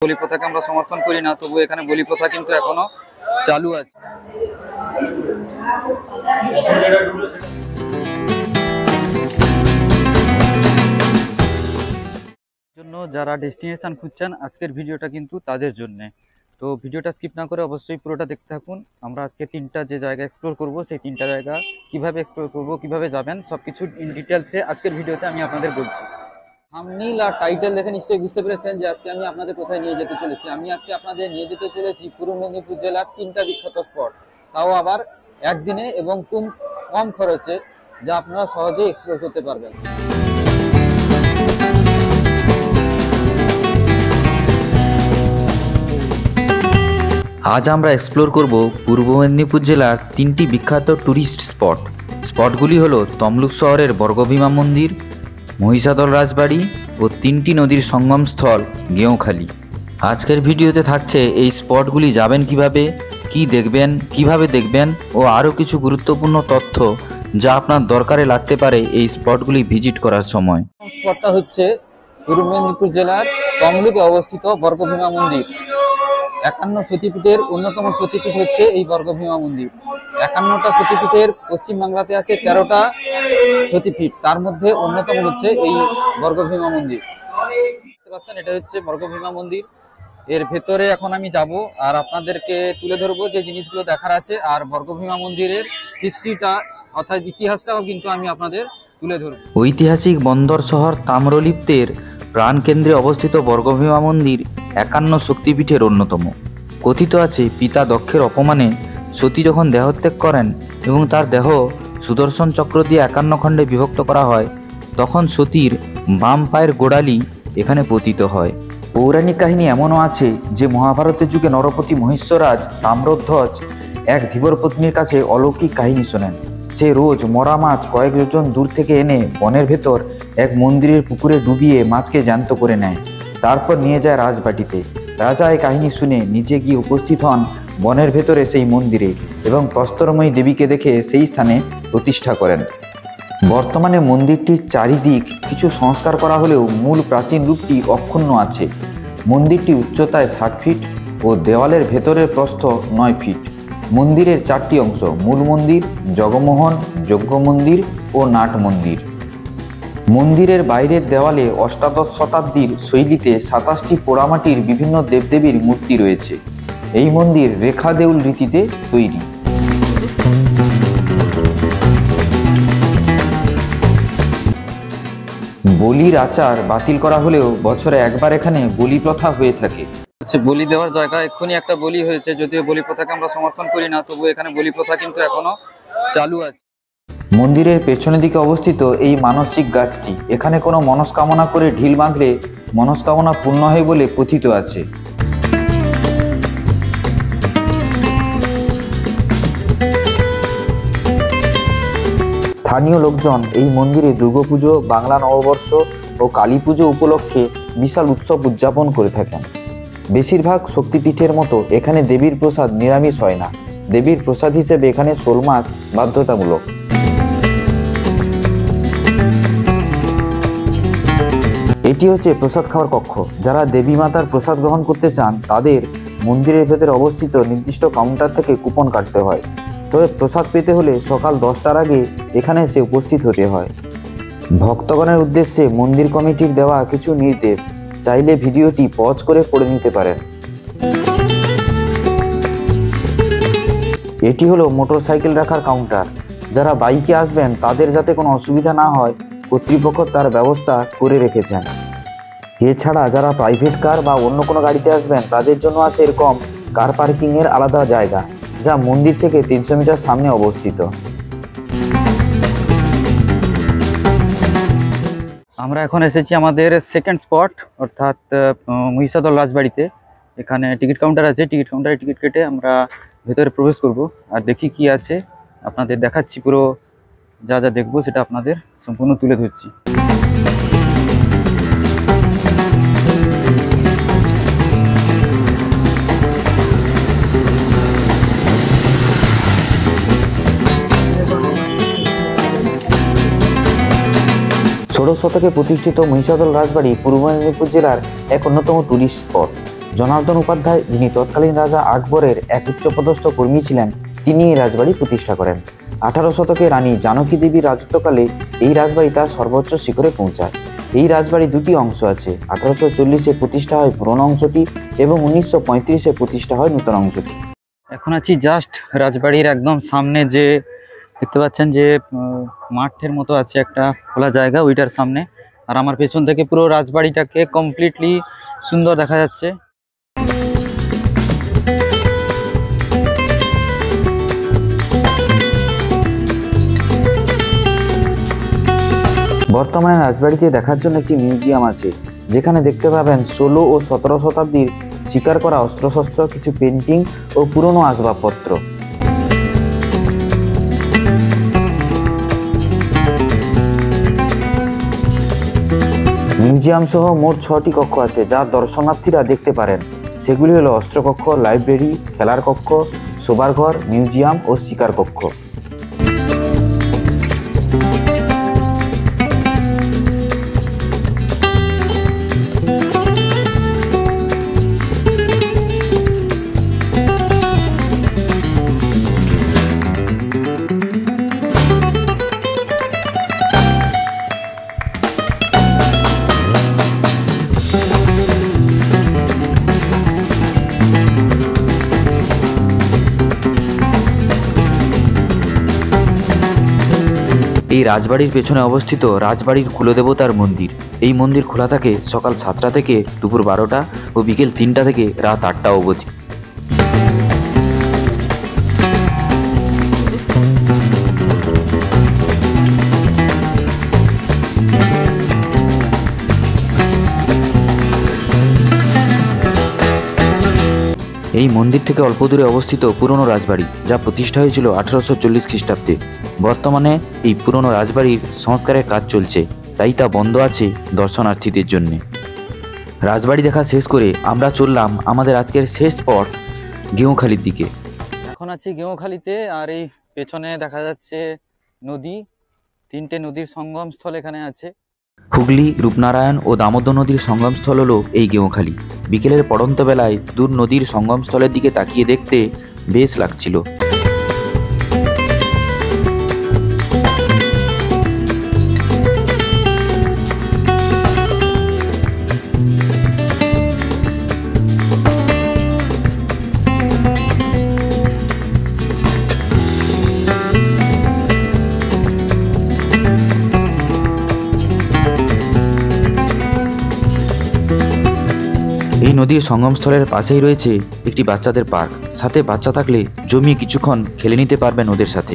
বলি প্রথাকে আমরা সমর্থন করি না, তবু এখানে বলি প্রথা কিন্তু এখনো চালু আছে। জন্য যারা ডেস্টিনেশন খুঁজছেন, আজকের ভিডিওটা কিন্তু তাদের জন্য। তো ভিডিওটা স্কিপ না করে অবশ্যই পুরোটা দেখতে থাকুন। আমরা আজকে তিনটা যে জায়গা এক্সপ্লোর করব, সেই তিনটা জায়গা কিভাবে এক্সপ্লোর করব, কিভাবে যাবেন, সবকিছু ইন ডিটেলসে আজকের ভিডিওতে আমি আপনাদের বলছি। থাম্বনেইল আর টাইটেল দেখে নিশ্চয়ই বুঝতে পেরেছেন যে আজকে আমি আপনাদের কোথায় নিয়ে যেতে চলেছি। আমি আজকে আপনাদের নিয়ে যেতে চলেছি পূর্ব মেদিনীপুর জেলার তিনটা বিখ্যাত স্পট, তাও আবার একদিনে এবং কম খরচে, যা আপনারা সহজেই এক্সপ্লোর করতে পারবেন। আজ আমরা এক্সপ্লোর করব পূর্ব মেদিনীপুর জেলার তিনটি বিখ্যাত ট্যুরিস্ট স্পটগুলি হলো তমলুক শহরের বর্গভীমা মন্দির, মহিষাদল রাজবাড়ি ও তিনটি নদীর সঙ্গমস্থল গেঁওখালি। আজকের ভিডিওতে থাকছে এই স্পটগুলি যাবেন কিভাবে, কি দেখবেন, কিভাবে দেখবেন ও আরও কিছু গুরুত্বপূর্ণ তথ্য যা আপনার দরকারে লাগতে পারে এই স্পটগুলি ভিজিট করার সময়। স্পটটা হচ্ছে পূর্ব মেদিনীপুর জেলার তমলুকে অবস্থিত বর্গভীমা মন্দির। 51 সতীপীঠের অন্যতম সতীপীঠ হচ্ছে এই বর্গভীমা মন্দির। 51টা সতীপীঠের পশ্চিমবাংলাতে আছে 13টা সতীপীঠ, তার মধ্যে অন্যতম হচ্ছে এই বর্গভীমা মন্দির। দেখতে পাচ্ছেন, এটা হচ্ছে বর্গভীমা মন্দির। এর ভেতরে এখন আমি যাব আর আপনাদেরকে তুলে ধরবো যে জিনিসগুলো দেখার আছে, আর বর্গভীমা মন্দিরের হিস্ট্রিটা অর্থাৎ ইতিহাসটাও কিন্তু আমি আপনাদের তুলে ধরবো। ঐতিহাসিক বন্দর শহর তাম্রলিপ্তের প্রাণকেন্দ্রে অবস্থিত বর্গভীমা মন্দির 51 শক্তিপীঠের অন্যতম। কথিত আছে, পিতা দক্ষের অপমানে সতী যখন দেহত্যাগ করেন এবং তার দেহ সুদর্শন চক্র দিয়ে 51 খণ্ডে বিভক্ত করা হয়, তখন সতীর বাম পায়ের গোড়ালি এখানে পতিত হয়। পৌরাণিক কাহিনী এমনও আছে যে মহাভারতের যুগে নরপতি মহিষ্যরাজ তাম্রধ্বজ এক ধীবরপত্নীর কাছে অলৌকিক কাহিনী শোনেন। সে রোজ মরা মাছ কয়েক যোজন দূর থেকে এনে বনের ভেতর এক মন্দিরের পুকুরে ডুবিয়ে মাছকে জ্যান্ত করে নেয়, তারপর নিয়ে যায় রাজবাটিতে। রাজা এই কাহিনী শুনে নিজে গিয়ে উপস্থিত হন বনের ভেতরে সেই মন্দিরে এবং প্রস্তরময়ী দেবীকে দেখে সেই স্থানে প্রতিষ্ঠা করেন। বর্তমানে মন্দিরটির চারিদিক কিছু সংস্কার করা হলেও মূল প্রাচীন রূপটি অক্ষুণ্ণ আছে। মন্দিরটি উচ্চতায় 60 ফিট ও দেওয়ালের ভেতরের প্রস্থ 9 ফিট। মন্দিরের 4টি অংশ: মূল মন্দির, জগমোহন, যজ্ঞ মন্দির ও নাট মন্দির। মন্দিরের বাইরের দেওয়ালে অষ্টাদশ শতাব্দীর শৈলীতে 27টি পোড়ামাটির বিভিন্ন দেবদেবীর মূর্তি রয়েছে। এই মন্দির রেখা দেউল রীতিতে তৈরি। বলির আচার বাতিল করা হলেও বছরে একবার এখানে বলি প্রথা হয়ে থাকে। বলি দেওয়ার জায়গা এক্ষুনি একটা বলি হয়েছে, যদিও বলি প্রথাকে আমরা সমর্থন করি না, তবু এখানে বলি প্রথা কিন্তু এখনো চালু আছে। মন্দিরের পেছনের দিকে অবস্থিত এই মানসিক গাছটি, এখানে কোনো মনস্কামনা করে ঢিল বাঁধলে মনস্কামনা পূর্ণ হয় বলে কথিত আছে। স্থানীয় লোকজন এই মন্দিরে দুর্গাপুজো, বাংলা নববর্ষ ও কালী পুজো উপলক্ষে বিশাল উৎসব উদযাপন করে থাকেন। বেশিরভাগ শক্তিপীঠের মতো এখানে দেবীর প্রসাদ নিরামিষ হয় না। দেবীর প্রসাদ হিসেবে এখানে শোল মাছ বাধ্যতামূলক। এটি হচ্ছে প্রসাদ খাওয়ার কক্ষ। যারা দেবী মাতার প্রসাদ গ্রহণ করতে চান তাদের মন্দিরের ভেতরে অবস্থিত নির্দিষ্ট কাউন্টার থেকে কুপন কাটতে হয়। তবে প্রসাদ পেতে হলে সকাল 10টার আগে এখানে এসে উপস্থিত হতে হয়। ভক্তগণের উদ্দেশ্যে মন্দির কমিটির দেওয়া কিছু নির্দেশ চাইলে ভিডিওটি পজ করে পড়ে নিতে পারেন। এটি হলো মোটরসাইকেল রাখার কাউন্টার। যারা বাইকে আসবেন তাদের যাতে কোনো অসুবিধা না হয়, কর্তৃপক্ষ তার ব্যবস্থা করে রেখেছেন। এছাড়া যারা প্রাইভেট কার বা অন্য কোনো গাড়িতে আসবেন তাদের জন্য আছে এরকম কার পার্কিংয়ের আলাদা জায়গা, যা মন্দির থেকে 300 মিটার সামনে অবস্থিত। আমরা এখন এসেছি আমাদের সেকেন্ড স্পট, অর্থাৎ মহিষাদল রাজবাড়িতে। এখানে টিকিট কাউন্টার আছে, টিকিট কাউন্টারে টিকিট কেটে আমরা ভেতরে প্রবেশ করব আর দেখি কি আছে। আপনাদের দেখাচ্ছি, পুরো যা যা দেখবো সেটা আপনাদের সম্পূর্ণ তুলে ধরছি। ষোড়শ শতকে প্রতিষ্ঠিত মহিষাদল রাজবাড়ি পূর্ব মেদিনীপুর জেলার এক অন্যতম টুরিস্ট স্পট। জনার্দন উপাধ্যায়, যিনি তৎকালীন রাজা আকবরের এক উচ্চপদস্থ কর্মী ছিলেন, তিনি এই রাজবাড়ি প্রতিষ্ঠা করেন। 18 শতকে রানী জানকী দেবীর রাজত্বকালে এই রাজবাড়ি তার সর্বোচ্চ শিখরে পৌঁছায়। এই রাজবাড়ি দুটি অংশ আছে। 1840-এ প্রতিষ্ঠা হয় পুরনো অংশটি এবং 1935-এ প্রতিষ্ঠা হয় নূতন অংশটি। এখন আছি জাস্ট রাজবাড়ির একদম সামনে, যে দেখতে পাচ্ছেন যে মাঠের মতো আছে একটা খোলা জায়গা, ওইটার সামনে। আর আমার পেছন থেকে পুরো রাজবাড়িটাকে কমপ্লিটলি সুন্দর দেখা যাচ্ছে। বর্তমানে রাজবাড়িতে দেখার জন্য একটি মিউজিয়াম আছে, যেখানে দেখতে পাবেন 16 ও 17 শতাব্দীর শিকার করা অস্ত্রশস্ত্র, কিছু পেন্টিং ও পুরনো আসবাবপত্র। মিউজিয়াম সহ মোট 6টি কক্ষ আছে, যা দর্শনার্থীরা দেখতে পারেন। সেগুলি হলো অস্ত্রকক্ষ, লাইব্রেরি, খেলার কক্ষ, শোবার ঘর, মিউজিয়াম ও শিকার কক্ষ। এই রাজবাড়ির পেছনে অবস্থিত রাজবাড়ির কুলদেবতার মন্দির। এই মন্দির খোলা থাকে সকাল 7টা থেকে দুপুর 12টা ও বিকেল 3টা থেকে রাত 8টা অবধি। এই মন্দির থেকে অল্প দূরে অবস্থিত পুরনো রাজবাড়ি, যা প্রতিষ্ঠা হয়েছিল 1840 খ্রিস্টাব্দে। বর্তমানে এই পুরনো রাজবাড়ির সংস্কারের কাজ চলছে, তাই তা বন্ধ আছে দর্শনার্থীদের জন্য। রাজবাড়ি দেখা শেষ করে আমরা চললাম আমাদের আজকের শেষ স্পট গেঁওখালির দিকে। এখন আছি গেঁওখালিতে, আর এই পেছনে দেখা যাচ্ছে নদী। 3টে নদীর সঙ্গমস্থল এখানে আছে। হুগলি, রূপনারায়ণ ও দামোদর নদীর সঙ্গমস্থল হলো এই গেঁওখালি। বিকেলের পড়ন্ত বেলায় দূর নদীর সঙ্গমস্থলের দিকে তাকিয়ে দেখতে বেশ লাগছিল। এই নদীর সঙ্গমস্থলের পাশেই রয়েছে একটি বাচ্চাদের পার্ক। সাথে বাচ্চা থাকলে জমিয়ে কিছুক্ষণ খেলে নিতে পারবেন ওদের সাথে।